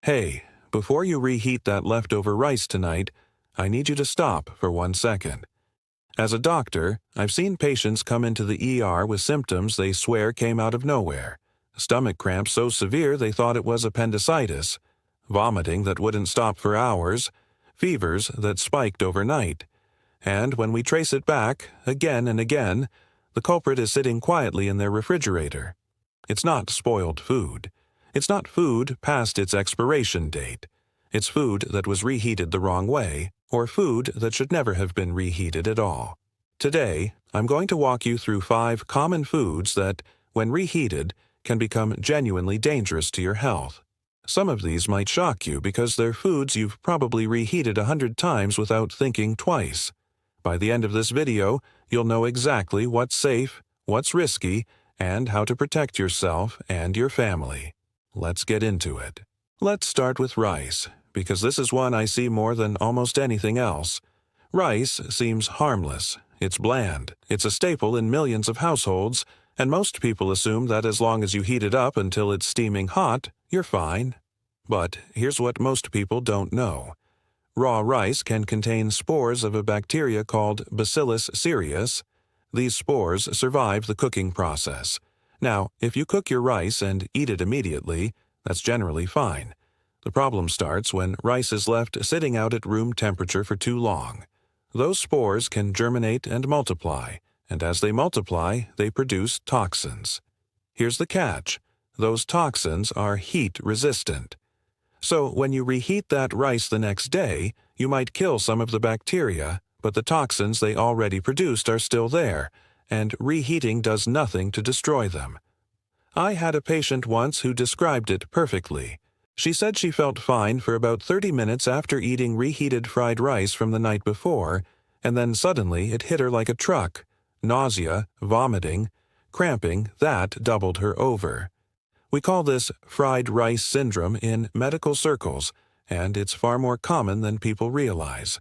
Hey, before you reheat that leftover rice tonight, I need you to stop for 1 second. As a doctor, I've seen patients come into the ER with symptoms they swear came out of nowhere. Stomach cramps so severe they thought it was appendicitis, vomiting that wouldn't stop for hours, fevers that spiked overnight. And when we trace it back, again and again, the culprit is sitting quietly in their refrigerator. It's not spoiled food. It's not food past its expiration date. It's food that was reheated the wrong way, or food that should never have been reheated at all. Today, I'm going to walk you through 5 common foods that, when reheated, can become genuinely dangerous to your health. Some of these might shock you because they're foods you've probably reheated 100 times without thinking twice. By the end of this video, you'll know exactly what's safe, what's risky, and how to protect yourself and your family. Let's get into it. Let's start with rice, because this is one I see more than almost anything else. Rice seems harmless. It's bland. It's a staple in millions of households, and most people assume that as long as you heat it up until it's steaming hot, you're fine. But here's what most people don't know. Raw rice can contain spores of a bacteria called Bacillus cereus. These spores survive the cooking process. Now, if you cook your rice and eat it immediately, that's generally fine. The problem starts when rice is left sitting out at room temperature for too long. Those spores can germinate and multiply, and as they multiply, they produce toxins. Here's the catch. Those toxins are heat-resistant. So when you reheat that rice the next day, you might kill some of the bacteria, but the toxins they already produced are still there, and reheating does nothing to destroy them. I had a patient once who described it perfectly. She said she felt fine for about 30 minutes after eating reheated fried rice from the night before, and then suddenly it hit her like a truck. Nausea, vomiting, cramping, that doubled her over. We call this fried rice syndrome in medical circles, and it's far more common than people realize.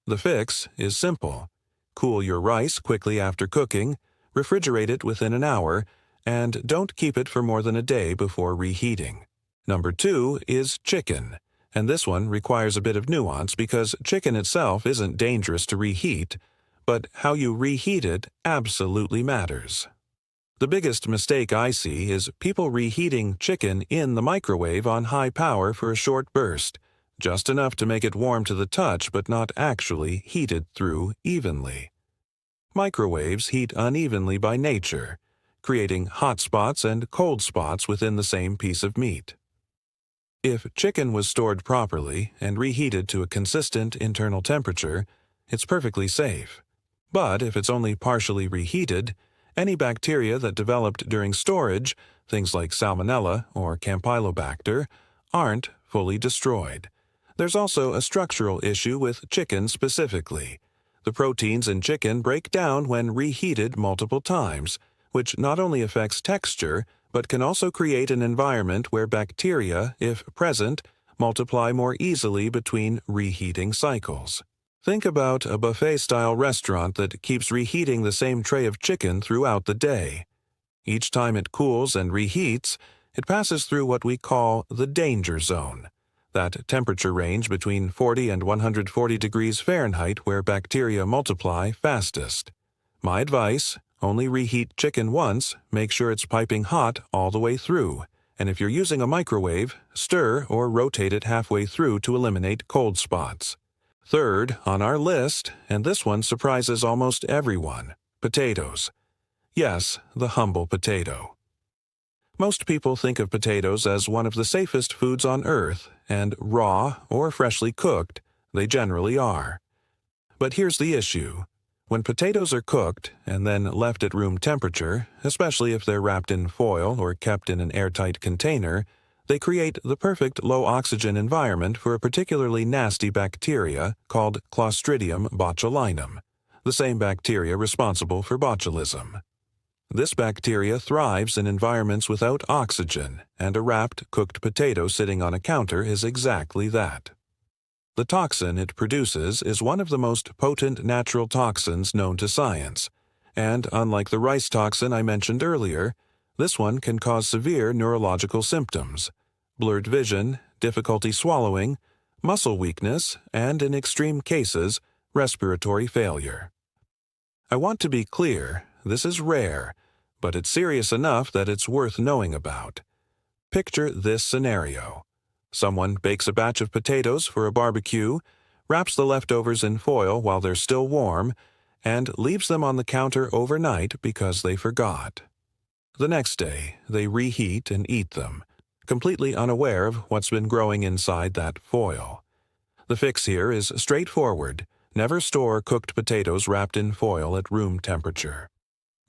The fix is simple. Cool your rice quickly after cooking, refrigerate it within an hour, and don't keep it for more than a day before reheating. Number 2 is chicken, and this one requires a bit of nuance because chicken itself isn't dangerous to reheat, but how you reheat it absolutely matters. The biggest mistake I see is people reheating chicken in the microwave on high power for a short burst, just enough to make it warm to the touch but not actually heated through evenly. Microwaves heat unevenly by nature, creating hot spots and cold spots within the same piece of meat. If chicken was stored properly and reheated to a consistent internal temperature, it's perfectly safe. But if it's only partially reheated, any bacteria that developed during storage, things like Salmonella or Campylobacter, aren't fully destroyed. There's also a structural issue with chicken specifically. The proteins in chicken break down when reheated multiple times, which not only affects texture, but can also create an environment where bacteria, if present, multiply more easily between reheating cycles. Think about a buffet-style restaurant that keeps reheating the same tray of chicken throughout the day. Each time it cools and reheats, it passes through what we call the danger zone, that temperature range between 40 and 140 degrees Fahrenheit where bacteria multiply fastest. My advice: only reheat chicken once, make sure it's piping hot all the way through, and if you're using a microwave, stir or rotate it halfway through to eliminate cold spots. Third on our list, and this one surprises almost everyone, potatoes. Yes, the humble potato. Most people think of potatoes as one of the safest foods on earth, and raw or freshly cooked, they generally are. But here's the issue. When potatoes are cooked and then left at room temperature, especially if they're wrapped in foil or kept in an airtight container, they create the perfect low-oxygen environment for a particularly nasty bacteria called Clostridium botulinum, the same bacteria responsible for botulism. This bacteria thrives in environments without oxygen, and a wrapped, cooked potato sitting on a counter is exactly that. The toxin it produces is one of the most potent natural toxins known to science, and unlike the rice toxin I mentioned earlier, this one can cause severe neurological symptoms: blurred vision, difficulty swallowing, muscle weakness, and in extreme cases, respiratory failure. I want to be clear, this is rare, but it's serious enough that it's worth knowing about. Picture this scenario. Someone bakes a batch of potatoes for a barbecue, wraps the leftovers in foil while they're still warm, and leaves them on the counter overnight because they forgot. The next day, they reheat and eat them, completely unaware of what's been growing inside that foil. The fix here is straightforward. Never store cooked potatoes wrapped in foil at room temperature.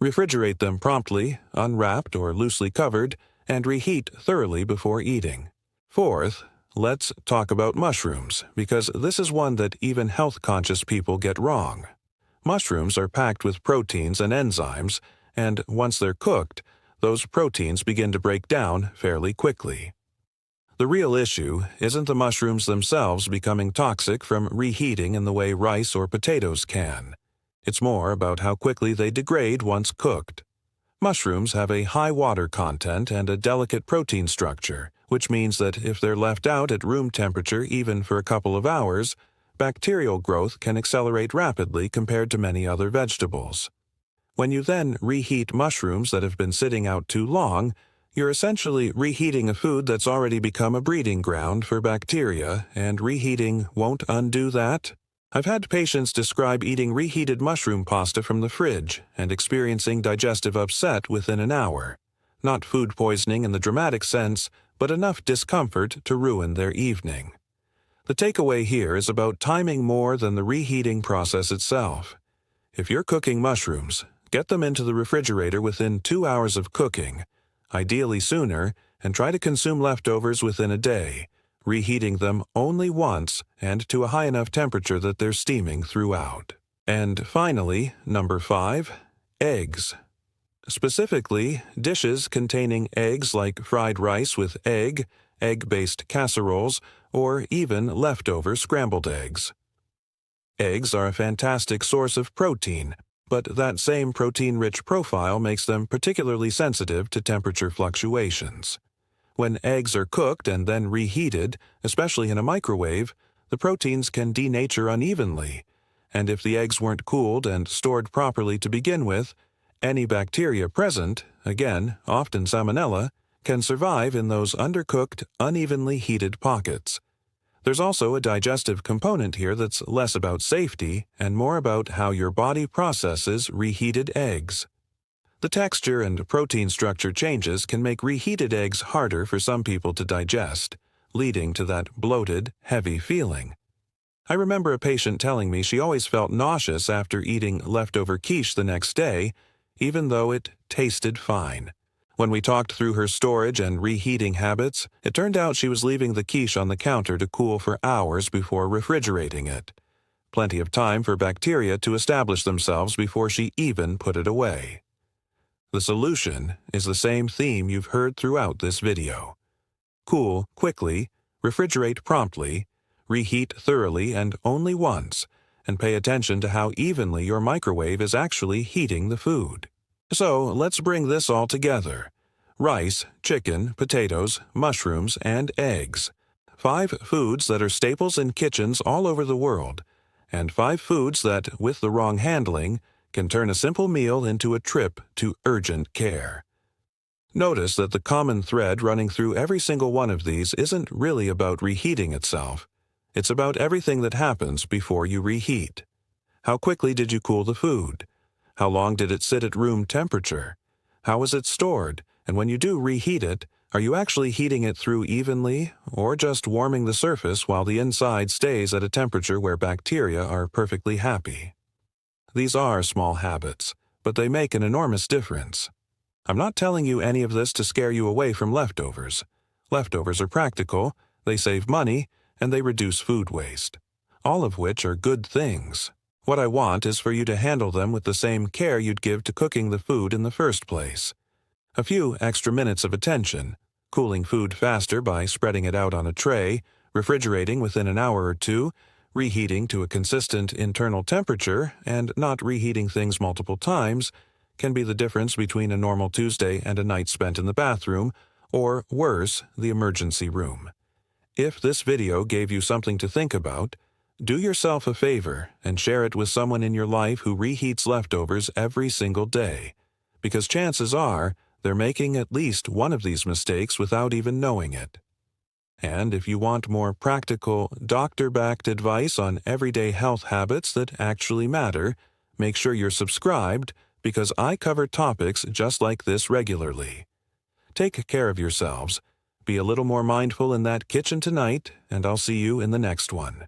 Refrigerate them promptly, unwrapped or loosely covered, and reheat thoroughly before eating. Fourth, let's talk about mushrooms, because this is one that even health-conscious people get wrong. Mushrooms are packed with proteins and enzymes, and once they're cooked, those proteins begin to break down fairly quickly. The real issue isn't the mushrooms themselves becoming toxic from reheating in the way rice or potatoes can. It's more about how quickly they degrade once cooked. Mushrooms have a high water content and a delicate protein structure, which means that if they're left out at room temperature even for a couple of hours, bacterial growth can accelerate rapidly compared to many other vegetables. When you then reheat mushrooms that have been sitting out too long, you're essentially reheating a food that's already become a breeding ground for bacteria, and reheating won't undo that. I've had patients describe eating reheated mushroom pasta from the fridge and experiencing digestive upset within an hour. Not food poisoning in the dramatic sense, but enough discomfort to ruin their evening. The takeaway here is about timing more than the reheating process itself. If you're cooking mushrooms, get them into the refrigerator within 2 hours of cooking, ideally sooner, and try to consume leftovers within a day, reheating them only once and to a high enough temperature that they're steaming throughout. And finally, number 5, eggs. Specifically, dishes containing eggs like fried rice with egg, egg-based casseroles, or even leftover scrambled eggs. Eggs are a fantastic source of protein, but that same protein-rich profile makes them particularly sensitive to temperature fluctuations. When eggs are cooked and then reheated, especially in a microwave, the proteins can denature unevenly, and if the eggs weren't cooled and stored properly to begin with, any bacteria present, again, often Salmonella, can survive in those undercooked, unevenly heated pockets. There's also a digestive component here that's less about safety and more about how your body processes reheated eggs. The texture and protein structure changes can make reheated eggs harder for some people to digest, leading to that bloated, heavy feeling. I remember a patient telling me she always felt nauseous after eating leftover quiche the next day, even though it tasted fine. When we talked through her storage and reheating habits, it turned out she was leaving the quiche on the counter to cool for hours before refrigerating it. Plenty of time for bacteria to establish themselves before she even put it away. The solution is the same theme you've heard throughout this video. Cool quickly, refrigerate promptly, reheat thoroughly and only once, and pay attention to how evenly your microwave is actually heating the food. So let's bring this all together. Rice, chicken, potatoes, mushrooms, and eggs. 5 foods that are staples in kitchens all over the world, and 5 foods that, with the wrong handling, can turn a simple meal into a trip to urgent care. Notice that the common thread running through every single one of these isn't really about reheating itself. It's about everything that happens before you reheat. How quickly did you cool the food? How long did it sit at room temperature? How was it stored? And when you do reheat it, are you actually heating it through evenly, or just warming the surface while the inside stays at a temperature where bacteria are perfectly happy? These are small habits, but they make an enormous difference. I'm not telling you any of this to scare you away from leftovers. Leftovers are practical, they save money, and they reduce food waste. All of which are good things. What I want is for you to handle them with the same care you'd give to cooking the food in the first place. A few extra minutes of attention, cooling food faster by spreading it out on a tray, refrigerating within an hour or 2, reheating to a consistent internal temperature, and not reheating things multiple times, can be the difference between a normal Tuesday and a night spent in the bathroom, or worse, the emergency room. If this video gave you something to think about, do yourself a favor and share it with someone in your life who reheats leftovers every single day, because chances are they're making at least one of these mistakes without even knowing it. And if you want more practical, doctor-backed advice on everyday health habits that actually matter, make sure you're subscribed because I cover topics just like this regularly. Take care of yourselves. Be a little more mindful in that kitchen tonight, and I'll see you in the next one.